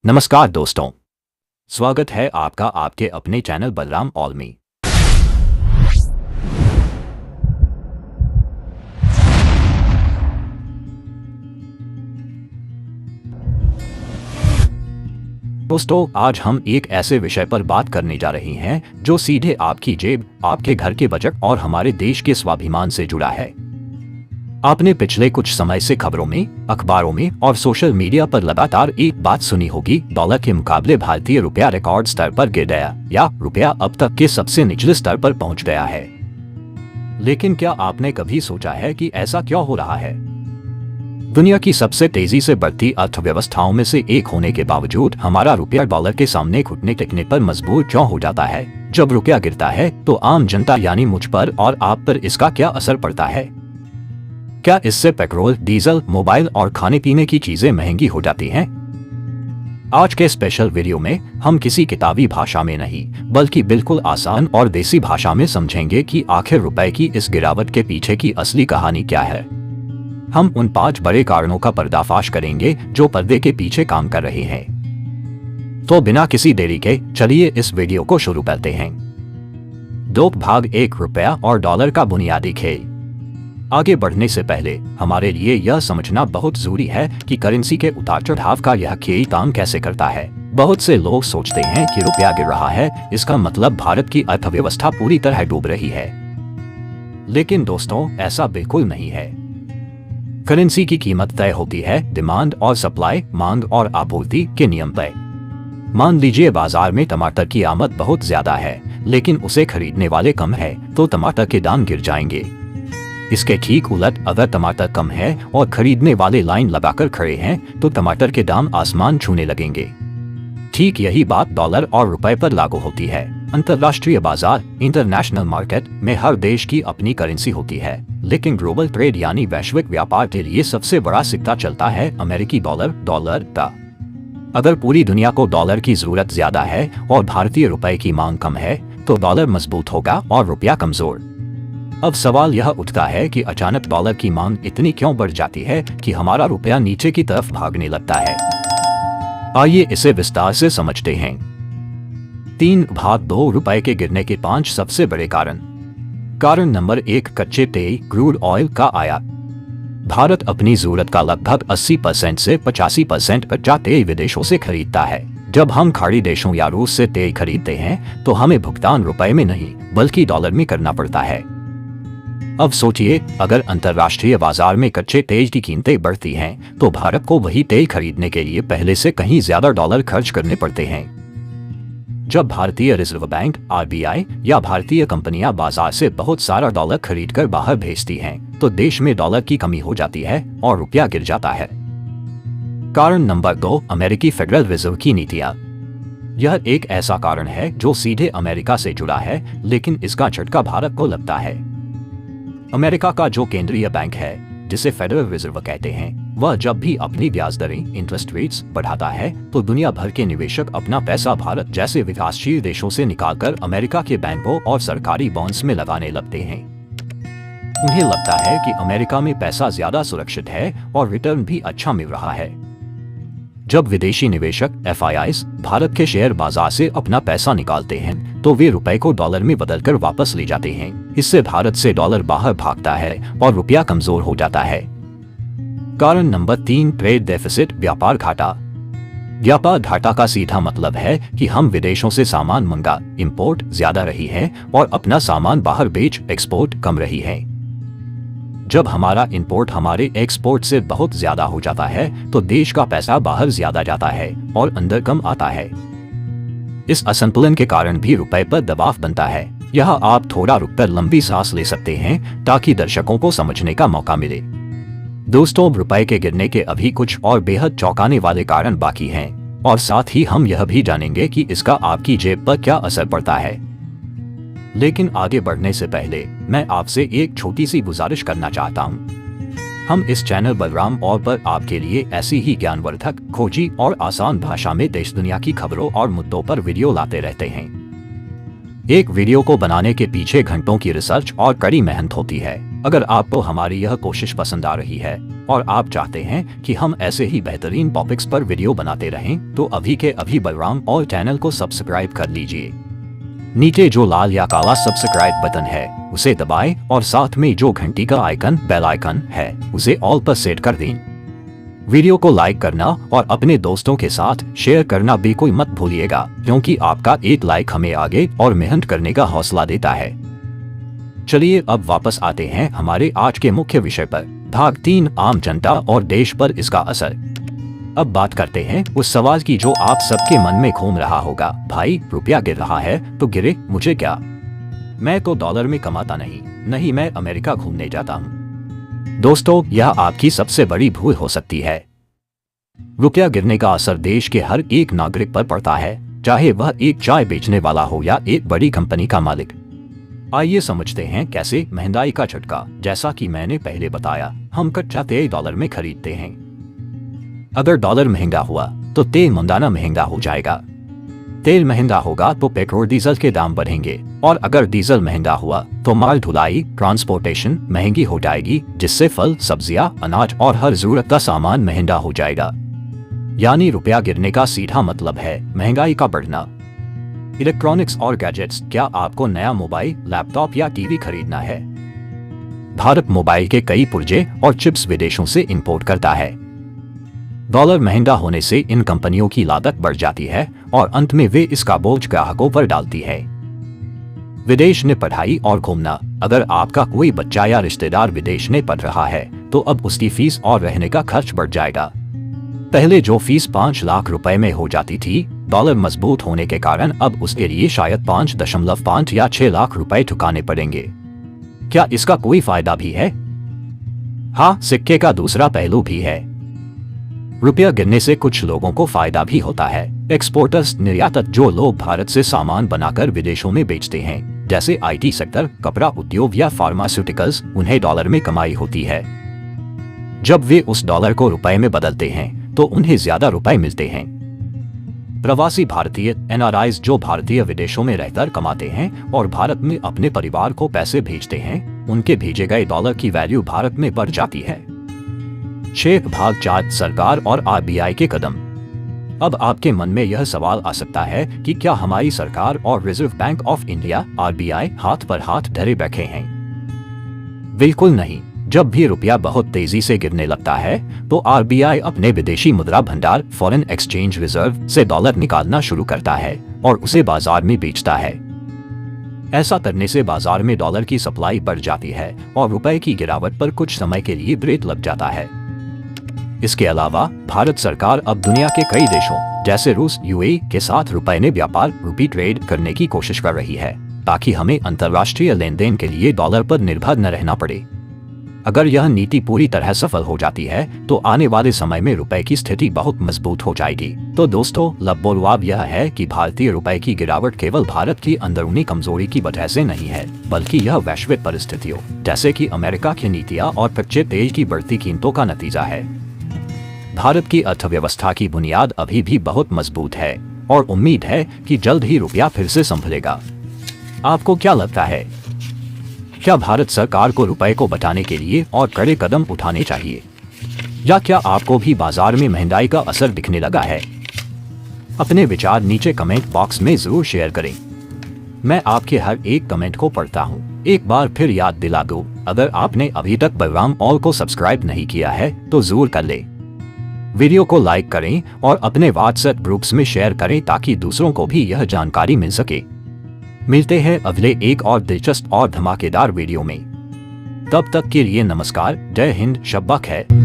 नमस्कार दोस्तों, स्वागत है आपका आपके अपने चैनल बलराम ऑल में। दोस्तों, आज हम एक ऐसे विषय पर बात करने जा रहे हैं जो सीधे आपकी जेब, आपके घर के बजट और हमारे देश के स्वाभिमान से जुड़ा है। आपने पिछले कुछ समय से खबरों में, अखबारों में और सोशल मीडिया पर लगातार एक बात सुनी होगी, डॉलर के मुकाबले भारतीय रुपया रिकॉर्ड स्तर पर गिर गया या रुपया अब तक के सबसे निचले स्तर पर पहुंच गया है। लेकिन क्या आपने कभी सोचा है कि ऐसा क्यों हो रहा है? दुनिया की सबसे तेजी से बढ़ती अर्थव्यवस्थाओं में से एक होने के बावजूद हमारा रुपया डॉलर के सामने घुटने टेकने पर मजबूर क्यों हो जाता है? जब रुपया गिरता है तो आम जनता यानी मुझ पर और आप पर इसका क्या असर पड़ता है? क्या इससे पेट्रोल, डीजल, मोबाइल और खाने पीने की चीजें महंगी हो जाती हैं? आज के स्पेशल वीडियो में हम किसी किताबी भाषा में नहीं बल्कि बिल्कुल आसान और देसी भाषा में समझेंगे कि आखिर रुपए की इस गिरावट के पीछे की असली कहानी क्या है। हम उन 5 बड़े कारणों का पर्दाफाश करेंगे जो पर्दे के पीछे काम कर रहे हैं। तो बिना किसी देरी के चलिए इस वीडियो को शुरू करते हैं। 2 भाग 1 रुपया और डॉलर का बुनियादी खेल। आगे बढ़ने से पहले हमारे लिए यह समझना बहुत जरूरी है कि करेंसी के उतार चढ़ाव का यह खेल काम कैसे करता है। बहुत से लोग सोचते हैं कि रुपया गिर रहा है, इसका मतलब भारत की अर्थव्यवस्था पूरी तरह डूब रही है। लेकिन दोस्तों, ऐसा बिल्कुल नहीं है। करेंसी की कीमत तय होती है डिमांड और सप्लाई, मांग और आपूर्ति के नियम पर। मान लीजिए बाजार में टमाटर की आमद बहुत ज्यादा है, लेकिन उसे खरीदने वाले कम है, तो टमाटर के दाम गिर जाएंगे। इसके ठीक उलट, अगर टमाटर कम है और खरीदने वाले लाइन लगाकर खड़े हैं, तो टमाटर के दाम आसमान छूने लगेंगे। ठीक यही बात डॉलर और रुपए पर लागू होती है। अंतर्राष्ट्रीय बाजार, इंटरनेशनल मार्केट में हर देश की अपनी करेंसी होती है, लेकिन ग्लोबल ट्रेड यानी वैश्विक व्यापार के लिए सबसे बड़ा सिक्का चलता है अमेरिकी डॉलर का। अगर पूरी दुनिया को डॉलर की जरूरत ज्यादा है और भारतीय रुपए की मांग कम है, तो डॉलर मजबूत होगा और रुपया कमजोर। अब सवाल यह उठता है कि अचानक डॉलर की मांग इतनी क्यों बढ़ जाती है कि हमारा रुपया नीचे की तरफ भागने लगता है। आइए इसे विस्तार से समझते हैं। 3 भाग 2 रुपए के गिरने के 5 सबसे बड़े कारण। कारण नंबर 1, कच्चे तेल, क्रूड ऑयल का आयात। भारत अपनी जरूरत का लगभग 80% से 85% कच्चा तेल विदेशों से खरीदता है। जब हम खाड़ी देशों या रूस से तेल खरीदते हैं तो हमें भुगतान रुपए में नहीं बल्कि डॉलर में करना पड़ता है। अब सोचिए, अगर अंतर्राष्ट्रीय बाजार में कच्चे तेल की कीमतें बढ़ती हैं, तो भारत को वही तेल खरीदने के लिए पहले से कहीं ज्यादा डॉलर खर्च करने पड़ते हैं। जब भारतीय रिजर्व बैंक (RBI) या भारतीय कंपनियां बाजार से बहुत सारा डॉलर खरीदकर बाहर भेजती हैं, तो देश में डॉलर की कमी हो जाती है और रुपया गिर जाता है। कारण नंबर 2, अमेरिकी फेडरल रिजर्व की नीतियां। यह एक ऐसा कारण है जो सीधे अमेरिका से जुड़ा है, लेकिन इसका झटका भारत को लगता है। अमेरिका का जो केंद्रीय बैंक है, जिसे फेडरल रिजर्व कहते हैं, वह जब भी अपनी ब्याज दरें इंटरेस्ट रेट्स बढ़ाता है, तो दुनिया भर के निवेशक अपना पैसा भारत जैसे विकासशील देशों से निकालकर अमेरिका के बैंकों और सरकारी बॉन्ड्स में लगाने लगते हैं। उन्हें लगता है कि अमेरिका में पैसा ज्यादा सुरक्षित है और रिटर्न भी अच्छा मिल रहा है। जब विदेशी निवेशक FIIs भारत के शेयर बाजार से अपना पैसा निकालते हैं, तो वे रुपए को डॉलर में बदलकर वापस ले जाते हैं। इससे भारत से डॉलर बाहर भागता है और रुपया कमजोर हो जाता है। कारण नंबर 3, ट्रेड डेफिसिट, व्यापार घाटा। व्यापार घाटा का सीधा मतलब है कि हम विदेशों से सामान मंगा, इंपोर्ट ज्यादा रही है और अपना सामान बाहर बेच, एक्सपोर्ट कम रही है। जब हमारा इंपोर्ट हमारे एक्सपोर्ट से बहुत ज्यादा हो जाता है, तो देश का पैसा बाहर ज्यादा जाता है और अंदर कम आता है। इस असंतुलन के कारण भी रुपए पर दबाव बनता है। यहाँ आप थोड़ा रुककर लंबी सांस ले सकते हैं ताकि दर्शकों को समझने का मौका मिले। दोस्तों, रुपए के गिरने के अभी कुछ और बेहद चौंकाने वाले कारण बाकी हैं, और साथ ही हम यह भी जानेंगे कि इसका आपकी जेब पर क्या असर पड़ता है। लेकिन आगे बढ़ने से पहले मैं आपसे एक छोटी सी गुजारिश करना चाहता हूँ। हम इस चैनल बलराम और पर आपके लिए ऐसी ही ज्ञानवर्धक, खोजी और आसान भाषा में देश दुनिया की खबरों और मुद्दों पर वीडियो लाते रहते हैं। एक वीडियो को बनाने के पीछे घंटों की रिसर्च और कड़ी मेहनत होती है। अगर आपको हमारी यह कोशिश पसंद आ रही है और आप चाहते हैं कि हम ऐसे ही बेहतरीन टॉपिक्स पर वीडियो बनाते रहें, तो अभी के अभी बलराम और चैनल को सब्सक्राइब कर लीजिए। नीचे जो लाल या काला सब्सक्राइब बटन है उसे दबाएं और साथ में जो घंटी का आइकन बेल आइकन है उसे ऑल पर सेट कर दें। वीडियो को लाइक करना और अपने दोस्तों के साथ शेयर करना बिल्कुल मत भूलिएगा, क्योंकि आपका एक लाइक हमें आगे और मेहनत करने का हौसला देता है। चलिए अब वापस आते हैं हमारे आज के मुख्य विषय पर, भाग 3, आम जनता और देश पर इसका असर। अब बात करते हैं उस सवाल की जो आप सबके मन में घूम रहा होगा, भाई रुपया गिर रहा है तो गिरे, मुझे क्या, मैं तो डॉलर में कमाता नहीं, मैं अमेरिका घूमने जाता हूँ। दोस्तों, यह आपकी सबसे बड़ी भूल हो सकती है। रुपया गिरने का असर देश के हर एक नागरिक पर पड़ता है, चाहे वह एक चाय बेचने वाला हो या एक बड़ी कंपनी का मालिक। आइए समझते हैं कैसे महंगाई का झटका। जैसा कि मैंने पहले बताया, हम कच्चा तेल डॉलर में खरीदते हैं। अगर डॉलर महंगा हुआ तो तेल मंदाना महंगा हो जाएगा। तेल महंगा होगा तो पेट्रोल डीजल के दाम बढ़ेंगे, और अगर डीजल महंगा हुआ तो माल ढुलाई ट्रांसपोर्टेशन महंगी हो जाएगी, जिससे फल, सब्जियां, अनाज और हर जरूरत का सामान महंगा हो जाएगा। यानी रुपया गिरने का सीधा मतलब है महंगाई का बढ़ना। इलेक्ट्रॉनिक्स और गैजेट्स, क्या आपको नया मोबाइल, लैपटॉप या टीवी खरीदना है? भारत मोबाइल के कई पुर्जे और चिप्स विदेशों से इंपोर्ट करता है। डॉलर महंगा होने से इन कंपनियों की लागत बढ़ जाती है और अंत में वे इसका बोझ ग्राहकों पर डालती है। विदेश में पढ़ाई और घूमना, अगर आपका कोई बच्चा या रिश्तेदार विदेश में पढ़ रहा है तो अब उसकी फीस और रहने का खर्च बढ़ जाएगा। पहले जो फीस 5 लाख रुपए में हो जाती थी, डॉलर मजबूत होने के कारण अब उसके लिए शायद 5.5 या 6 लाख रुपए चुकाने पड़ेंगे। क्या इसका कोई फायदा भी है? हाँ, सिक्के का दूसरा पहलू भी है। रुपया गिरने से कुछ लोगों को फायदा भी होता है। एक्सपोर्टर्स, निर्यातक, जो लोग भारत से सामान बनाकर विदेशों में बेचते हैं, जैसे आईटी सेक्टर, कपड़ा उद्योग या फार्मास्यूटिकल्स, उन्हें डॉलर में कमाई होती है। जब वे उस डॉलर को रुपए में बदलते हैं तो उन्हें ज्यादा रुपए मिलते हैं। प्रवासी भारतीय NRIs, जो भारतीय विदेशों में रहकर कमाते हैं और भारत में अपने परिवार को पैसे भेजते हैं, उनके भेजे गए डॉलर की वैल्यू भारत में बढ़ जाती है। 6 भाग 4, सरकार और RBI के कदम। अब आपके मन में यह सवाल आ सकता है कि क्या हमारी सरकार और reserve bank of India RBI हाथ पर हाथ धरे बैठे हैं? बिल्कुल नहीं। जब भी रुपया बहुत तेजी से गिरने लगता है तो RBI अपने विदेशी मुद्रा भंडार फॉरेन एक्सचेंज रिजर्व से डॉलर निकालना शुरू करता है और उसे बाजार में बेचता है। ऐसा करने से बाजार में डॉलर की सप्लाई बढ़ जाती है और रुपए की गिरावट पर कुछ समय के लिए ब्रेक लग जाता है। इसके अलावा भारत सरकार अब दुनिया के कई देशों जैसे रूस, UAE के साथ रुपए में व्यापार, रुपी ट्रेड करने की कोशिश कर रही है, ताकि हमें अंतर्राष्ट्रीय लेन देन के लिए डॉलर पर निर्भर न रहना पड़े। अगर यह नीति पूरी तरह सफल हो जाती है तो आने वाले समय में रुपए की स्थिति बहुत मजबूत हो जाएगी। तो दोस्तों, लबोलवाब यह है कि भारतीय रुपए की गिरावट केवल भारत की अंदरूनी कमजोरी की वजह से नहीं है, बल्कि यह वैश्विक परिस्थितियों जैसे कि अमेरिका की नीतियां और कच्चे तेल की बढ़ती कीमतों का नतीजा है। भारत की अर्थव्यवस्था की बुनियाद अभी भी बहुत मजबूत है और उम्मीद है कि जल्द ही रुपया फिर से संभलेगा। आपको क्या लगता है? क्या भारत सरकार को रुपए को बचाने के लिए और कड़े कदम उठाने चाहिए, या क्या आपको भी बाजार में महंगाई का असर दिखने लगा है? अपने विचार नीचे कमेंट बॉक्स में जरूर शेयर करें। मैं आपके हर एक कमेंट को पढ़ता हूँ। एक बार फिर याद दिला दूं, अगर आपने अभी तक बलराम ऑल को सब्सक्राइब नहीं किया है तो जरूर कर ले। वीडियो को लाइक करें और अपने व्हाट्सएप ग्रुप्स में शेयर करें ताकि दूसरों को भी यह जानकारी मिल सके। मिलते हैं अगले एक और दिलचस्प और धमाकेदार वीडियो में। तब तक के लिए नमस्कार, जय हिंद, शब्बा खैर।